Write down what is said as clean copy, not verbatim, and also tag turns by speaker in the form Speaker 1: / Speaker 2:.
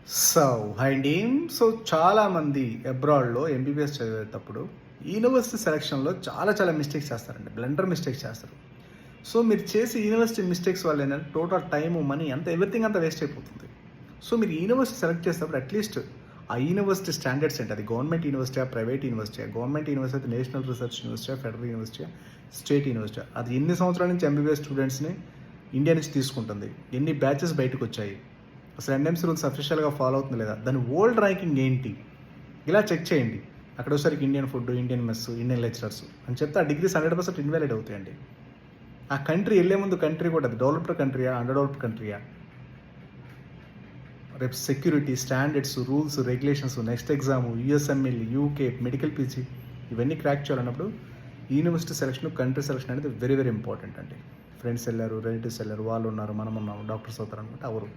Speaker 1: So అండి. చాలామంది అబ్రాడ్‌లో MBBS చదివేటప్పుడు యూనివర్సిటీ సెలక్షన్‌లో చాలా మిస్టేక్స్ చేస్తారండి. బ్లండర్ మిస్టేక్స్ చేస్తారు. సో మీరు చేసే యూనివర్సిటీ మిస్టేక్స్ వల్ల ఏంటంటే టోటల్ టైము, మనీ అంతా ఎవ్రీథింగ్ అంతా వేస్ట్ అయిపోతుంది. సో మీరు యూనివర్సిటీ సెలెక్ట్ చేసేటప్పుడు అట్‌లీస్ట్ ఆ యూనివర్సిటీ స్టాండర్డ్స్ ఏంటి? అది గవర్నమెంట్ యూనివర్సిటీయా? ప్రైవేట్ యూనివర్సిటీయా? గవర్నమెంట్ యూనివర్సిటీ అయితే నేషనల్ రీసెర్చ్ యూనివర్సిటీయా? ఫెడరల్ యూనివర్సిటీయా? స్టేట్ యూనివర్సిటీయా? అది ఎన్ని సంవత్సరాల నుంచి ఎంబీబీఎస్ స్టూడెంట్స్‌ని ఇండియా నుంచి తీసుకుంటుంది? ఎన్ని బ్యాచెస్ బయటకొచ్చాయి? అసలు ఎన్ఎంసీ రూల్స్ అఫీషియల్‌గా ఫాలో అవుతుందో లేదా? దాని వరల్డ్ ర్యాంకింగ్ ఏంటి? ఇలా చెక్ చేయండి. అక్కడ వచ్చేసరికి Indian food, Indian mess, Indian lecturers అని చెప్తే ఆ డిగ్రీస్ 100% ఇన్వాలిడ్ అవుతాయండి. ఆ కంట్రీ ఎళ్ళే ముందు కంట్రీ కూడా అది డెవలప్డ్ కంట్రీయా? అండర్ డెవలప్డ్ కంట్రీయా? రేపు security, standards, rules, regulations, next exam, USMLE, UK, medical PG ఇవన్నీ క్రాక్ చేయాలన్నప్పుడు యూనివర్సిటీ సెలక్షన్, కంట్రీ సెలక్షన్ అనేది వెరీ ఇంపార్టెంట్ అండి. ఫ్రెండ్స్ ఎళ్లారు, రిలేటివ్స్ ఎళ్లారు, వాళ్ళు ఉన్నారు, మనం ఉన్నాము, డాక్టర్స్ అవుతారు అనుకుంటే అవరు.